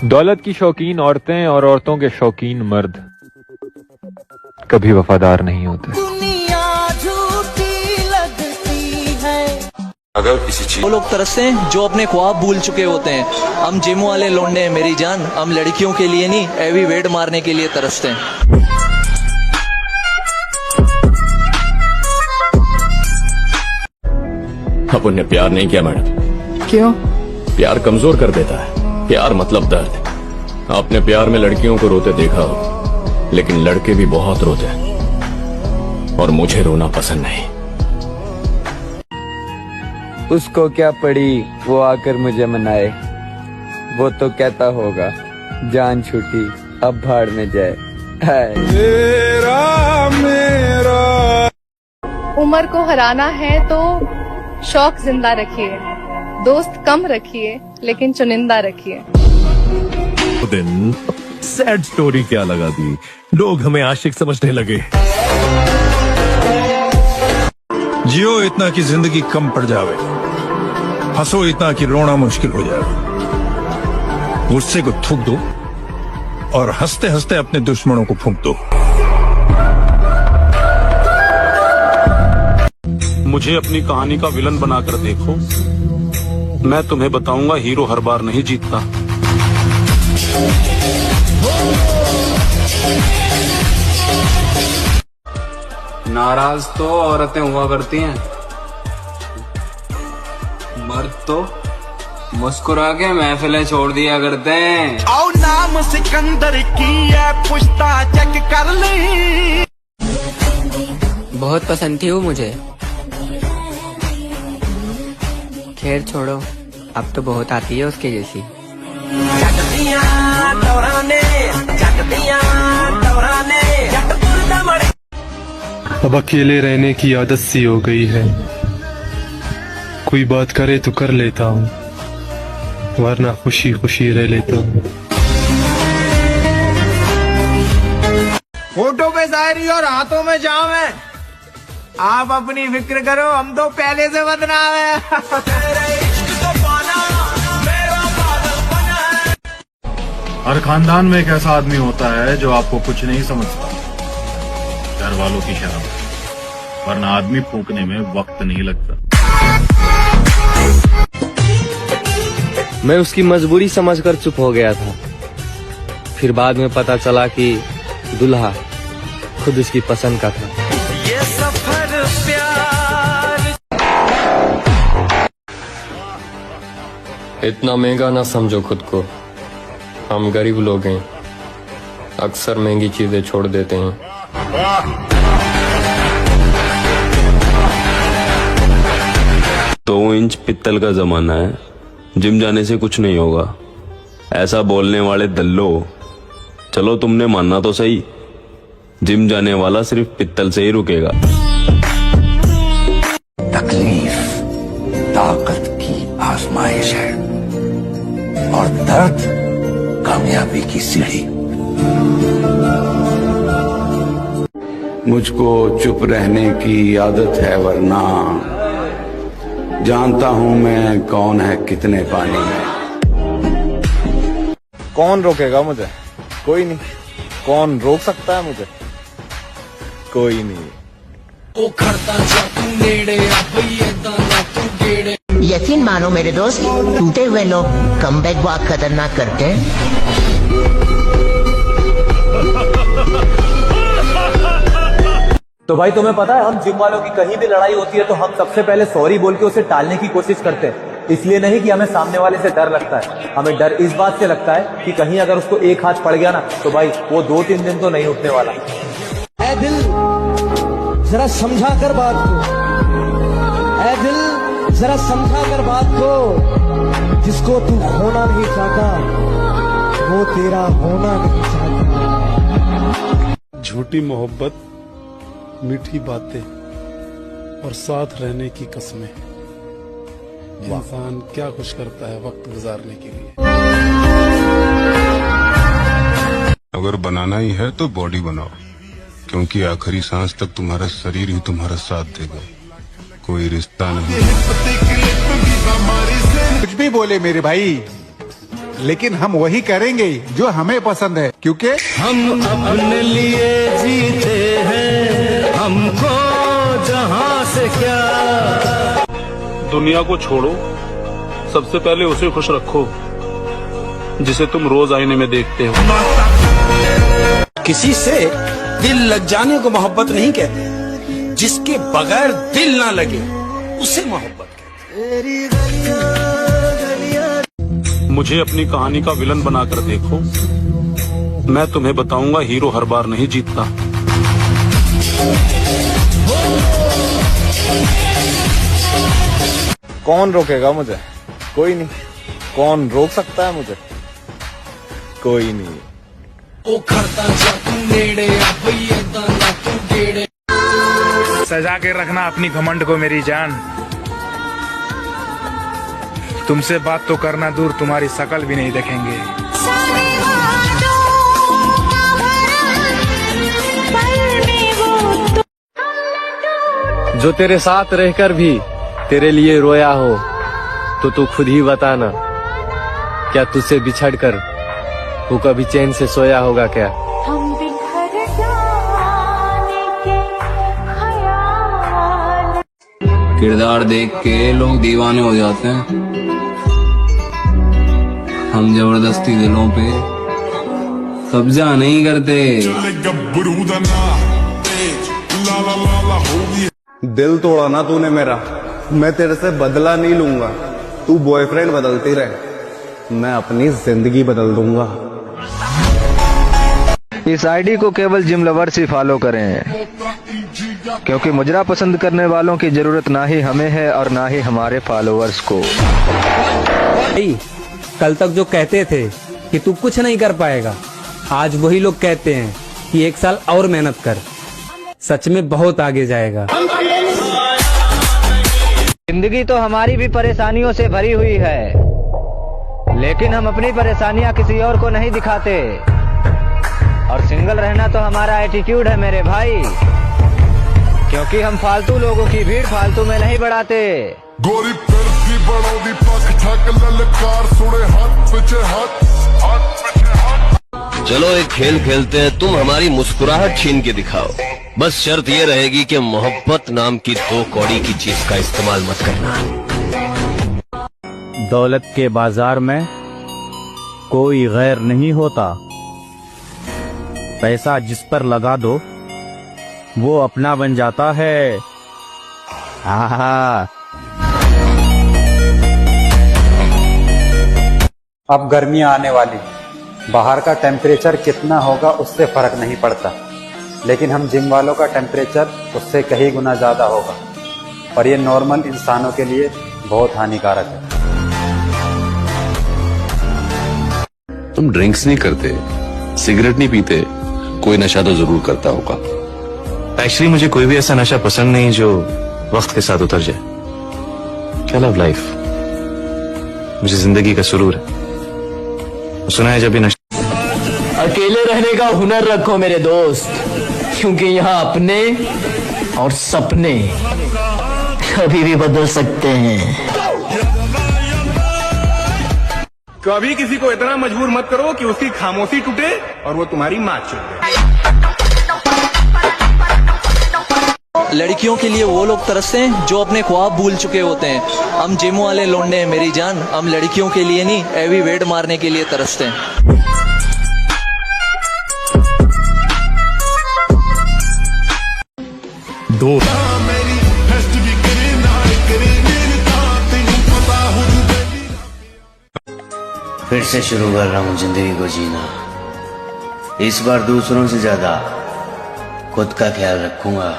दौलत की शौकीन औरतें और औरतों के शौकीन मर्द कभी वफादार नहीं होते। दुनिया झूठी लगती है। अगर किसी चीज वो लोग तरसते हैं जो अपने ख्वाब भूल चुके होते हैं। हम जिम वाले लौंडे हैं मेरी जान, हम लड़कियों के लिए नहीं हैवी वेट मारने के लिए तरसते हैं। अपन ने प्यार नहीं किया मैडम। क्यों? प्यार कमजोर कर देता है। प्यार मतलब दर्द। आपने प्यार में लड़कियों को रोते देखा हो, लेकिन लड़के भी बहुत रोते हैं और मुझे रोना पसंद नहीं। उसको क्या पड़ी वो आकर मुझे मनाए, वो तो कहता होगा जान छूटी अब भाड़ में जाए। उम्र को हराना है तो शौक जिंदा रखिए, दोस्त कम रखिए लेकिन चुनिंदा रखिए। दिन सैड स्टोरी क्या लगा दी, लोग हमें आशिक समझने लगे। जियो इतना कि जिंदगी कम पड़ जावे, हंसो इतना कि रोना मुश्किल हो जाए। गुस्से को थूक दो और हंसते हंसते अपने दुश्मनों को फूंक दो। मुझे अपनी कहानी का विलन बनाकर देखो, मैं तुम्हें बताऊंगा हीरो हर बार नहीं जीतता। नाराज तो औरतें हुआ करती हैं, मर्द तो मुस्कुरा के महफिलें छोड़ दिया करते हैं। आओ नाम सिकंदर की है, पुश्ता चेक कर ली। बहुत पसंद थी वो मुझे, खैर छोड़ो, अब तो बहुत आती है उसके जैसी। अब अकेले रहने की आदत सी हो गई है, कोई बात करे तो कर लेता हूँ, वरना खुशी खुशी रह लेता हूँ। फोटो पे शायरी और हाथों में जाम है, आप अपनी फिक्र करो, हम तो पहले से बदनाम है। हर खानदान में एक ऐसा आदमी होता है जो आपको कुछ नहीं समझता, घर वालों की शर्म, वरना आदमी फूकने में वक्त नहीं लगता। मैं उसकी मजबूरी समझकर चुप हो गया था, फिर बाद में पता चला कि दुल्हा खुद उसकी पसंद का था। ये सफर प्यार। इतना महंगा ना समझो खुद को, हम गरीब लोग हैं, अक्सर महंगी चीजें छोड़ देते हैं। 2 इंच पित्तल का जमाना है, जिम जाने से कुछ नहीं होगा, ऐसा बोलने वाले दल्लो। चलो तुमने मानना तो सही, जिम जाने वाला सिर्फ पित्तल से ही रुकेगा। तकलीफ ताकत की आजमाइश है और दर्द कामयाबी की सीढ़ी। मुझको चुप रहने की आदत है, वरना जानता हूं मैं कौन है कितने पानी में। कौन रोकेगा मुझे? कोई नहीं। कौन रोक सकता है मुझे? कोई नहीं। यकीन मानो मेरे दोस्त, टूटे हुए लोग कमबैक बहुत खतरनाक करते हैं। तो भाई तुम्हें पता है, हम जिम वालों की कहीं भी लड़ाई होती है तो हम सबसे पहले सॉरी बोल के उसे टालने की कोशिश करते हैं। इसलिए नहीं कि हमें सामने वाले से डर लगता है, हमें डर इस बात से लगता है कि कहीं अगर उसको एक हाथ पड़ गया ना तो भाई वो 2-3 दिन तो नहीं उठने वाला। ऐ दिल जरा समझा कर बात को, ऐ दिल जरा समझा कर बात को, जिसको तू खोना नहीं चाहता वो तेरा होना नहीं चाहता। झूठी मोहब्बत, मीठी बातें और साथ रहने की कस्में, इंसान क्या कुछ करता है वक्त गुजारने के लिए। अगर बनाना ही है तो बॉडी बनाओ, क्योंकि आखिरी सांस तक तुम्हारा शरीर ही तुम्हारा साथ देगा, कोई रिश्ता नहीं। कुछ भी बोले मेरे भाई, लेकिन हम वही करेंगे जो हमें पसंद है, क्योंकि हम अपने लिए जीते हैं, हमको जहां से क्या। दुनिया को छोड़ो, सबसे पहले उसे खुश रखो जिसे तुम रोज आईने में देखते हो। किसी से दिल लग जाने को मोहब्बत नहीं कहते, जिसके बगैर दिल ना लगे उसे मोहब्बत कहते। मुझे अपनी कहानी का विलन बनाकर देखो, मैं तुम्हें बताऊंगा हीरो हर बार नहीं जीतता। कौन रोकेगा मुझे? कोई नहीं। कौन रोक सकता है मुझे? कोई नहीं। सजा के रखना अपनी घमंड को मेरी जान। तुमसे बात तो करना दूर, तुम्हारी शकल भी नहीं देखेंगे। जो तेरे साथ रहकर भी तेरे लिए रोया हो, तो तू खुद ही बताना, क्या तुझसे बिछड़कर वो कभी चैन से सोया होगा क्या? किरदार देख के लोग दीवाने हो जाते हैं, हम जबरदस्ती दिलों पे कब्जा नहीं करते। दिल तोड़ा ना तूने मेरा, मैं तेरे से बदला नहीं लूंगा। तू बॉयफ्रेंड बदलती रहे, मैं अपनी जिंदगी बदल दूंगा। इस आईडी को केवल जिम लवर्स ही फॉलो करें, क्योंकि मुजरा पसंद करने वालों की जरूरत ना ही हमें है और ना ही हमारे फॉलोअर्स को। कल तक जो कहते थे कि तू कुछ नहीं कर पाएगा, आज वही लोग कहते हैं कि 1 साल और मेहनत कर, सच में बहुत आगे जाएगा। जिंदगी तो हमारी भी परेशानियों से भरी हुई है, लेकिन हम अपनी परेशानियां किसी और को नहीं दिखाते। और सिंगल रहना तो हमारा एटीट्यूड है मेरे भाई, क्योंकि हम फालतू लोगों की भीड़ फालतू में नहीं बढ़ाते। गोरी फिरती बढ़ोदी पक ठक ललकार सुने हाथ पीछे हाथ पीछे हाथ। चलो एक खेल खेलते हैं, तुम हमारी मुस्कुराहट छीन के दिखाओ। बस शर्त ये रहेगी कि मोहब्बत नाम की 2 कौड़ी की चीज का इस्तेमाल मत करना। दौलत के बाजार में कोई गैर नहीं होता, पैसा जिस पर लगा दो वो अपना बन जाता है। अब गर्मियां आने वाली, बाहर का टेम्परेचर कितना होगा उससे फर्क नहीं पड़ता, लेकिन हम जिम वालों का टेम्परेचर उससे कहीं गुना ज्यादा होगा, और ये नॉर्मल इंसानों के लिए बहुत हानिकारक है। तुम ड्रिंक्स नहीं करते, सिगरेट नहीं पीते, कोई नशा तो जरूर करता होगा। एक्चुअली मुझे कोई भी ऐसा नशा पसंद नहीं जो वक्त के साथ उतर जाए। क्या लव लाइफ, मुझे जिंदगी का सुरूर है। सुना है जब भी नशा। अकेले रहने का हुनर रखो मेरे दोस्त, क्योंकि यहाँ अपने और सपने कभी भी बदल सकते हैं। कभी किसी को इतना मजबूर मत करो कि उसकी खामोशी टूटे और वो तुम्हारी माँ चुटे। लड़कियों के लिए वो लोग तरसते हैं जो अपने ख्वाब भूल चुके होते हैं। हम जिम वाले लौंडे हैं मेरी जान, हम लड़कियों के लिए नहीं, हैवी वेट मारने के लिए तरसते हैं। दो फिर से शुरू कर रहा हूँ जिंदगी को जीना, इस बार दूसरों से ज्यादा खुद का ख्याल रखूंगा।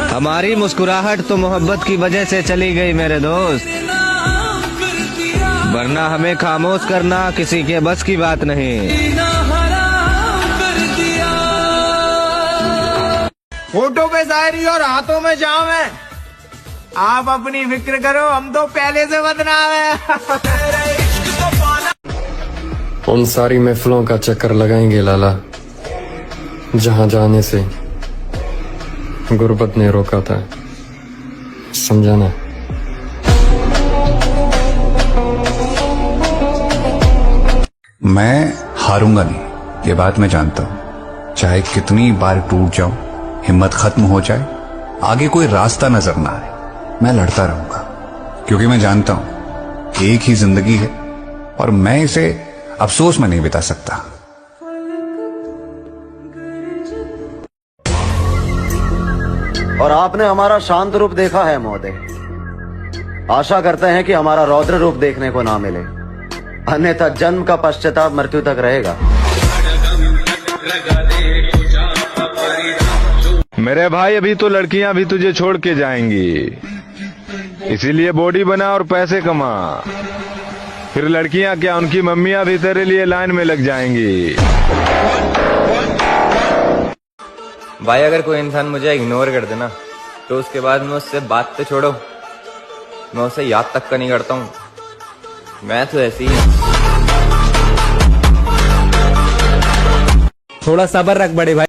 हमारी मुस्कुराहट तो मोहब्बत की वजह से चली गई मेरे दोस्त, वरना हमें खामोश करना किसी के बस की बात नहीं। फोटो पे शायरी और हाथों में जाम है, आप अपनी फिक्र करो, हम तो पहले से बदनाम है। उन सारी महफिलों का चक्कर लगाएंगे लाला, जहां जाने से गुर्बत ने रोका था, समझाना। मैं हारूंगा नहीं, ये बात मैं जानता हूं। चाहे कितनी बार टूट जाऊं, हिम्मत खत्म हो जाए, आगे कोई रास्ता नजर ना आए, मैं लड़ता रहूंगा, क्योंकि मैं जानता हूं एक ही जिंदगी है और मैं इसे अफसोस में नहीं बिता सकता। और आपने हमारा शांत रूप देखा है महोदय। आशा करते हैं कि हमारा रौद्र रूप देखने को ना मिले, अन्यथा जन्म का पश्चाताप मृत्यु तक रहेगा। मेरे भाई, अभी तो लड़कियां भी तुझे छोड़ के जाएंगी, इसीलिए बॉडी बना और पैसे कमा। फिर लड़कियां क्या, उनकी मम्मियां भी तेरे लिए लाइन में लग जाएंगी। भाई, अगर कोई इंसान मुझे इग्नोर कर देना तो उसके बाद मैं उससे बात तो छोड़ो, मैं उसे याद तक का नहीं करता हूँ। मैं तो ऐसी ही। थोड़ा सब्र रख बड़े भाई।